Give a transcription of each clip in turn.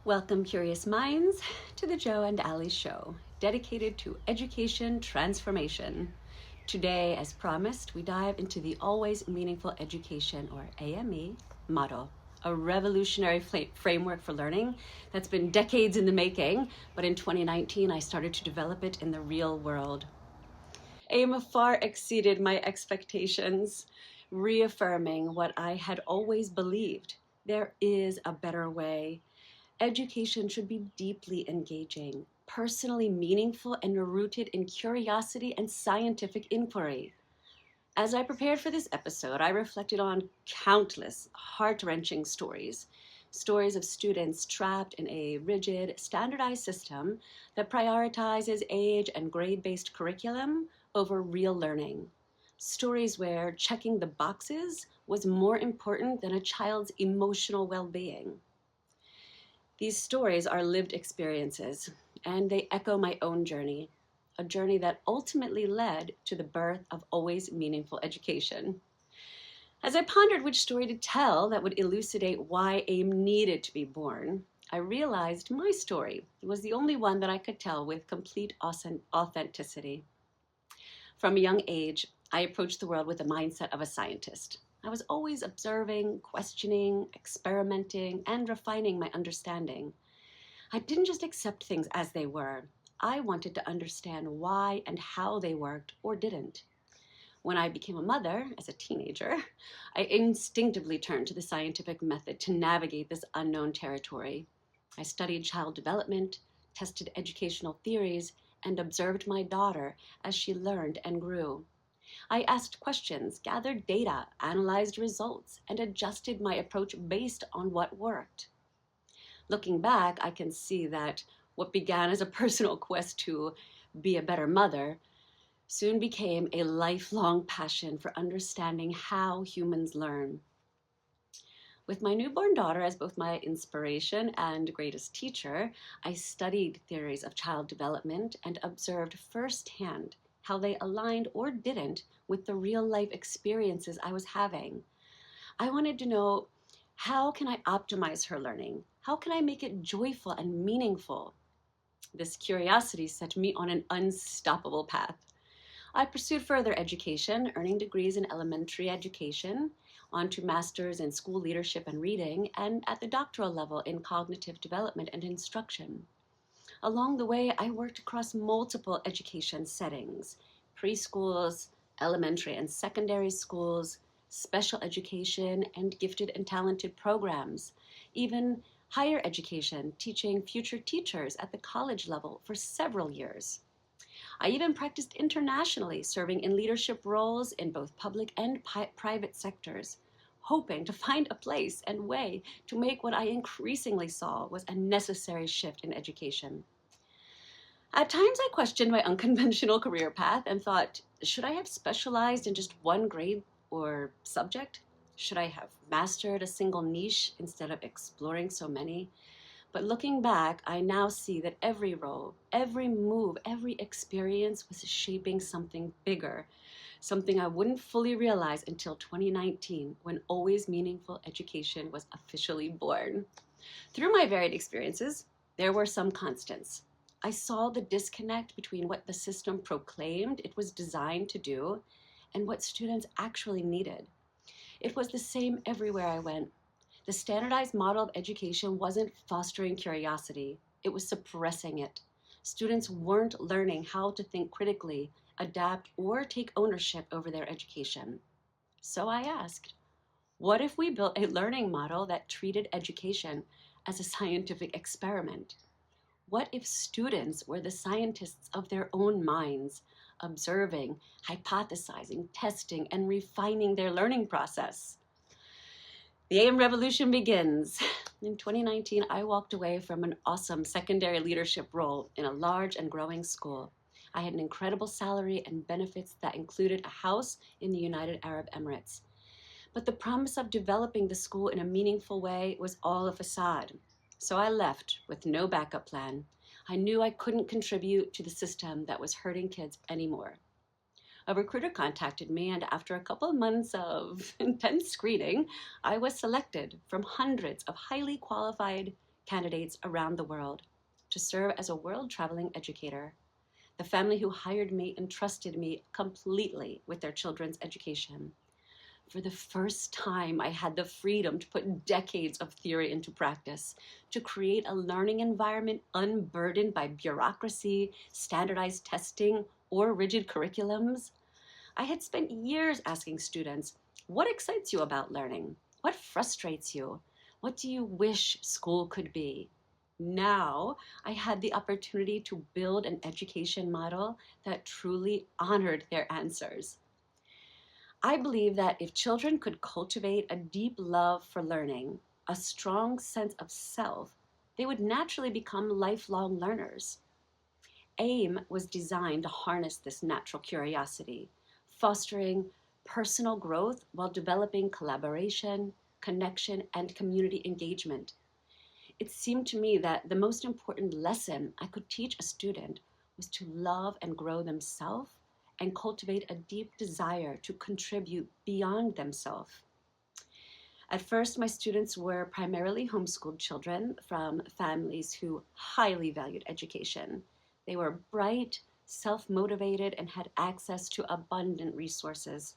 Welcome, curious minds, to the Joe and Ali Show, dedicated to education transformation. Today, as promised, we dive into the Always Meaningful Education, or AME, model, a revolutionary framework for learning that's been decades in the making, but in 2019, I started to develop it in the real world. AME far exceeded my expectations, reaffirming what I had always believed. There is a better way. Education should be deeply engaging, personally meaningful, and rooted in curiosity and scientific inquiry. As I prepared for this episode, I reflected on countless heart-wrenching stories of students trapped in a rigid, standardized system that prioritizes age and grade-based curriculum over real learning. Stories where checking the boxes was more important than a child's emotional well-being. These stories are lived experiences, and they echo my own journey, a journey that ultimately led to the birth of Always Meaningful Education. As I pondered which story to tell that would elucidate why AIM needed to be born, I realized my story was the only one that I could tell with complete authenticity. From a young age, I approached the world with the mindset of a scientist. I was always observing, questioning, experimenting, and refining my understanding. I didn't just accept things as they were. I wanted to understand why and how they worked or didn't. When I became a mother as a teenager, I instinctively turned to the scientific method to navigate this unknown territory. I studied child development, tested educational theories, and observed my daughter as she learned and grew. I asked questions, gathered data, analyzed results, and adjusted my approach based on what worked. Looking back, I can see that what began as a personal quest to be a better mother soon became a lifelong passion for understanding how humans learn. With my newborn daughter as both my inspiration and greatest teacher, I studied theories of child development and observed firsthand how they aligned or didn't with the real-life experiences I was having. I wanted to know, how can I optimize her learning? How can I make it joyful and meaningful? This curiosity set me on an unstoppable path. I pursued further education, earning degrees in elementary education, onto masters in school leadership and reading, and at the doctoral level in cognitive development and instruction. Along the way, I worked across multiple education settings: preschools, elementary and secondary schools, special education, and gifted and talented programs, even higher education, teaching future teachers at the college level for several years. I even practiced internationally, serving in leadership roles in both public and private sectors, hoping to find a place and way to make what I increasingly saw was a necessary shift in education. At times, I questioned my unconventional career path and thought, should I have specialized in just one grade or subject? Should I have mastered a single niche instead of exploring so many? But looking back, I now see that every role, every move, every experience was shaping something bigger, something I wouldn't fully realize until 2019, when Always Meaningful Education was officially born. Through my varied experiences, there were some constants. I saw the disconnect between what the system proclaimed it was designed to do and what students actually needed. It was the same everywhere I went. The standardized model of education wasn't fostering curiosity, it was suppressing it. Students weren't learning how to think critically, adapt, or take ownership over their education. So I asked, what if we built a learning model that treated education as a scientific experiment? What if students were the scientists of their own minds, observing, hypothesizing, testing, and refining their learning process? The AIM revolution begins. In 2019, I walked away from an awesome secondary leadership role in a large and growing school. I had an incredible salary and benefits that included a house in the United Arab Emirates. But the promise of developing the school in a meaningful way was all a facade. So I left with no backup plan. I knew I couldn't contribute to the system that was hurting kids anymore. A recruiter contacted me, and after a couple of months of intense screening, I was selected from hundreds of highly qualified candidates around the world to serve as a world traveling educator. The family who hired me entrusted me completely with their children's education. For the first time, I had the freedom to put decades of theory into practice, to create a learning environment unburdened by bureaucracy, standardized testing, or rigid curriculums. I had spent years asking students, what excites you about learning? What frustrates you? What do you wish school could be? Now I had the opportunity to build an education model that truly honored their answers. I believe that if children could cultivate a deep love for learning, a strong sense of self, they would naturally become lifelong learners. AIM was designed to harness this natural curiosity, fostering personal growth while developing collaboration, connection, and community engagement. It seemed to me that the most important lesson I could teach a student was to love and grow themselves and cultivate a deep desire to contribute beyond themselves. At first, my students were primarily homeschooled children from families who highly valued education. They were bright, self-motivated, and had access to abundant resources.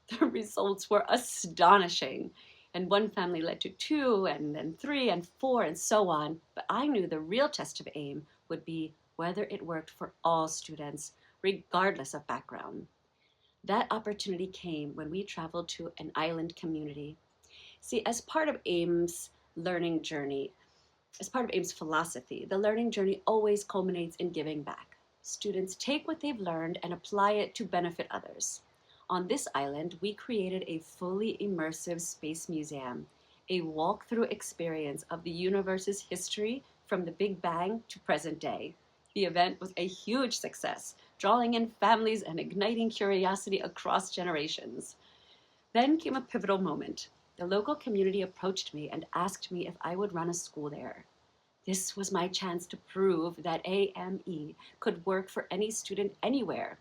The results were astonishing. And one family led to 2, and then 3, and 4, and so on. But I knew the real test of AIM would be whether it worked for all students, regardless of background. That opportunity came when we traveled to an island community. See, as part of AIM's learning journey, as part of AIM's philosophy, the learning journey always culminates in giving back. Students take what they've learned and apply it to benefit others. On this island, we created a fully immersive space museum, a walkthrough experience of the universe's history from the Big Bang to present day. The event was a huge success, drawing in families and igniting curiosity across generations. Then came a pivotal moment. The local community approached me and asked me if I would run a school there. This was my chance to prove that AME could work for any student anywhere.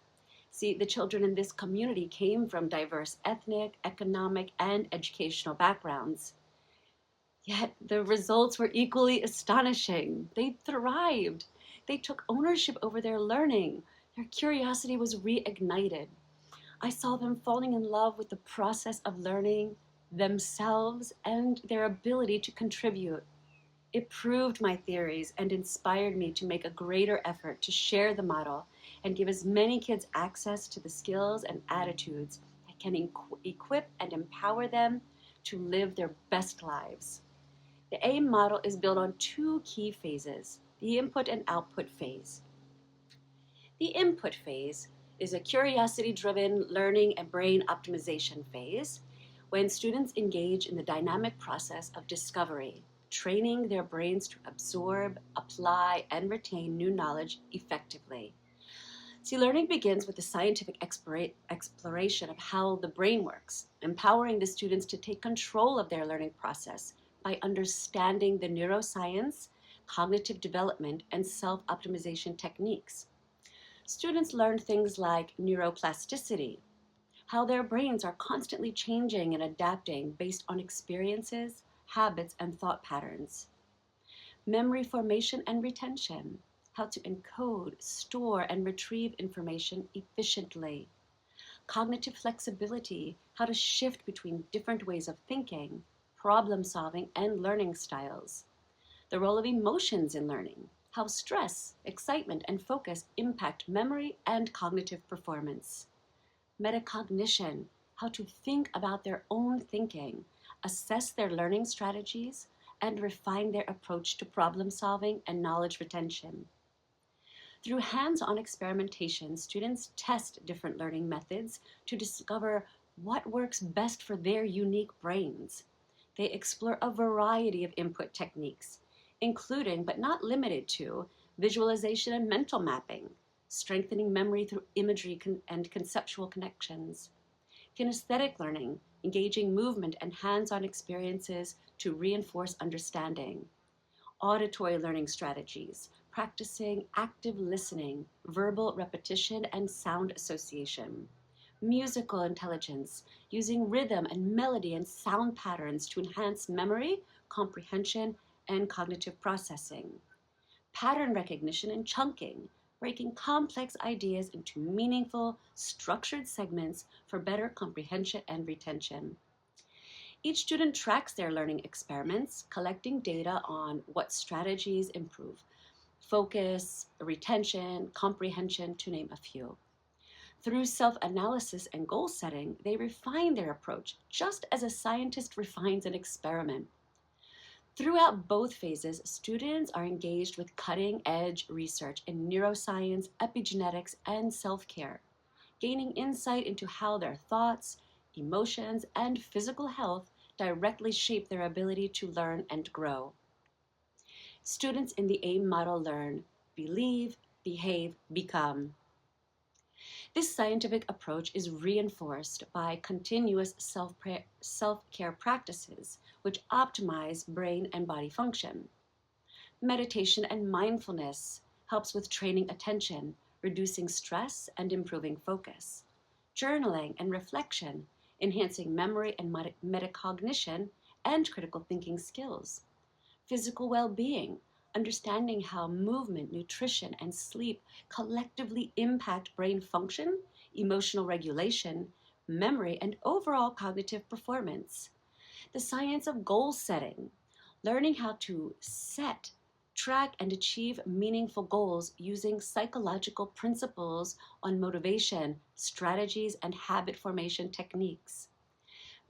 See, the children in this community came from diverse ethnic, economic, and educational backgrounds. Yet the results were equally astonishing. They thrived. They took ownership over their learning. Their curiosity was reignited. I saw them falling in love with the process of learning, themselves, and their ability to contribute. It proved my theories and inspired me to make a greater effort to share the model and give as many kids access to the skills and attitudes that can equip and empower them to live their best lives. The AIM model is built on 2 key phases, the input and output phase. The input phase is a curiosity-driven learning and brain optimization phase when students engage in the dynamic process of discovery, training their brains to absorb, apply, and retain new knowledge effectively. See, learning begins with the scientific exploration of how the brain works, empowering the students to take control of their learning process by understanding the neuroscience, cognitive development, and self-optimization techniques. Students learn things like neuroplasticity, how their brains are constantly changing and adapting based on experiences, habits, and thought patterns. Memory formation and retention, how to encode, store, and retrieve information efficiently. Cognitive flexibility, how to shift between different ways of thinking, problem solving, and learning styles. The role of emotions in learning, how stress, excitement, and focus impact memory and cognitive performance. Metacognition, how to think about their own thinking, assess their learning strategies, and refine their approach to problem solving and knowledge retention. Through hands-on experimentation, students test different learning methods to discover what works best for their unique brains. They explore a variety of input techniques, including but not limited to visualization and mental mapping, strengthening memory through imagery and conceptual connections, kinesthetic learning, engaging movement and hands-on experiences to reinforce understanding, auditory learning strategies, practicing active listening, verbal repetition, and sound association, musical intelligence, using rhythm and melody and sound patterns to enhance memory, comprehension, and cognitive processing, pattern recognition and chunking, breaking complex ideas into meaningful, structured segments for better comprehension and retention. Each student tracks their learning experiments, collecting data on what strategies improve focus, retention, comprehension, to name a few. Through self analysis and goal setting, they refine their approach just as a scientist refines an experiment. Throughout both phases, students are engaged with cutting edge research in neuroscience, epigenetics, and self care, gaining insight into how their thoughts, emotions, and physical health directly shape their ability to learn and grow. Students in the AME model learn, believe, behave, become. This scientific approach is reinforced by continuous self-care practices, which optimize brain and body function. Meditation and mindfulness helps with training attention, reducing stress, and improving focus. Journaling and reflection, enhancing memory and metacognition and critical thinking skills. Physical well-being, understanding how movement, nutrition, and sleep collectively impact brain function, emotional regulation, memory, and overall cognitive performance. The science of goal setting, learning how to set, track, and achieve meaningful goals using psychological principles on motivation, strategies, and habit formation techniques.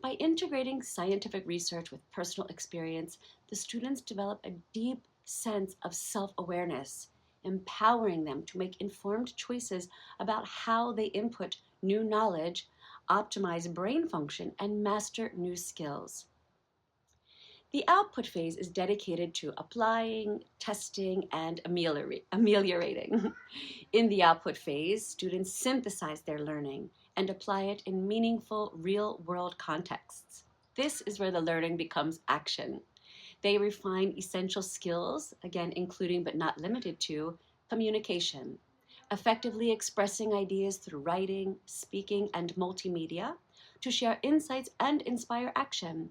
By integrating scientific research with personal experience, the students develop a deep sense of self-awareness, empowering them to make informed choices about how they input new knowledge, optimize brain function, and master new skills. The output phase is dedicated to applying, testing, and ameliorating. In the output phase, students synthesize their learning and apply it in meaningful real-world contexts. This is where the learning becomes action. They refine essential skills, again, including but not limited to communication, effectively expressing ideas through writing, speaking, and multimedia to share insights and inspire action.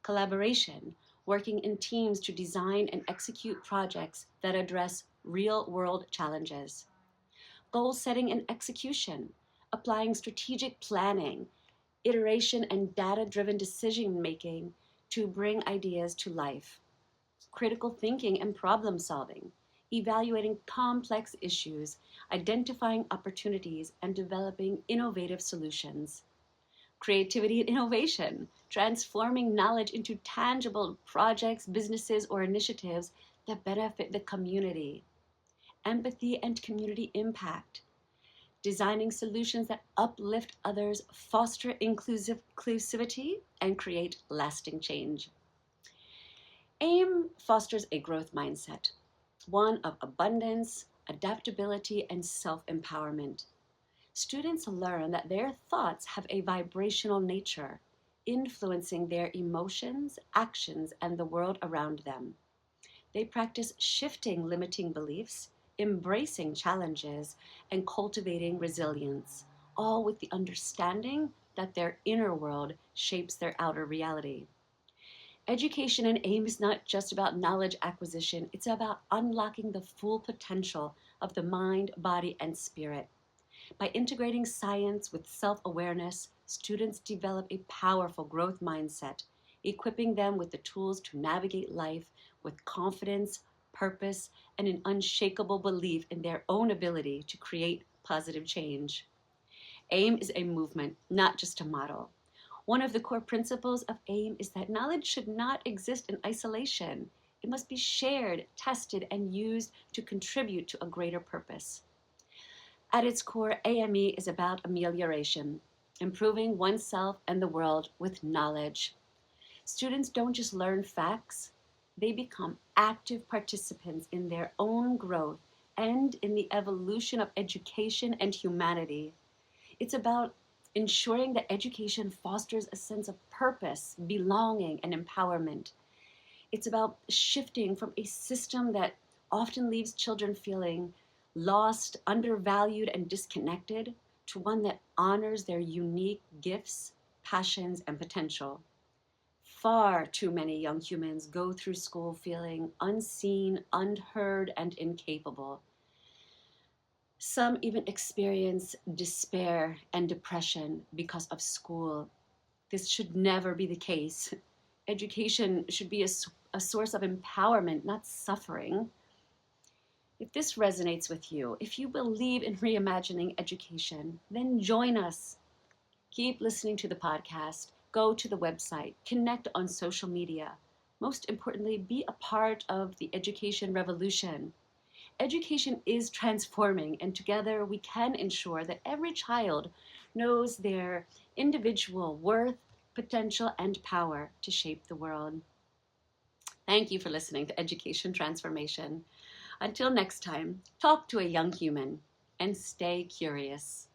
Collaboration, working in teams to design and execute projects that address real-world challenges. Goal setting and execution, applying strategic planning, iteration, and data-driven decision-making to bring ideas to life. Critical thinking and problem solving, evaluating complex issues, identifying opportunities, and developing innovative solutions. Creativity and innovation, transforming knowledge into tangible projects, businesses, or initiatives that benefit the community. Empathy and community impact, designing solutions that uplift others, foster inclusivity, and create lasting change. AIM fosters a growth mindset, one of abundance, adaptability, and self-empowerment. Students learn that their thoughts have a vibrational nature, influencing their emotions, actions, and the world around them. They practice shifting limiting beliefs, embracing challenges, and cultivating resilience, all with the understanding that their inner world shapes their outer reality. Education and AIM is not just about knowledge acquisition, it's about unlocking the full potential of the mind, body, and spirit. By integrating science with self-awareness, students develop a powerful growth mindset, equipping them with the tools to navigate life with confidence, purpose, and an unshakable belief in their own ability to create positive change. AIM is a movement, not just a model. One of the core principles of AIM is that knowledge should not exist in isolation. It must be shared, tested, and used to contribute to a greater purpose. At its core, AME is about amelioration, improving oneself and the world with knowledge. Students don't just learn facts, they become active participants in their own growth and in the evolution of education and humanity. It's about ensuring that education fosters a sense of purpose, belonging, and empowerment. It's about shifting from a system that often leaves children feeling lost, undervalued, and disconnected to one that honors their unique gifts, passions, and potential. Far too many young humans go through school feeling unseen, unheard, and incapable. Some even experience despair and depression because of school. This should never be the case. Education should be a source of empowerment, not suffering. If this resonates with you, if you believe in reimagining education, then join us. Keep listening to the podcast, go to the website, connect on social media. Most importantly, be a part of the education revolution. Education is transforming, and together we can ensure that every child knows their individual worth, potential, and power to shape the world. Thank you for listening to Education Transformation. Until next time, talk to a young human and stay curious.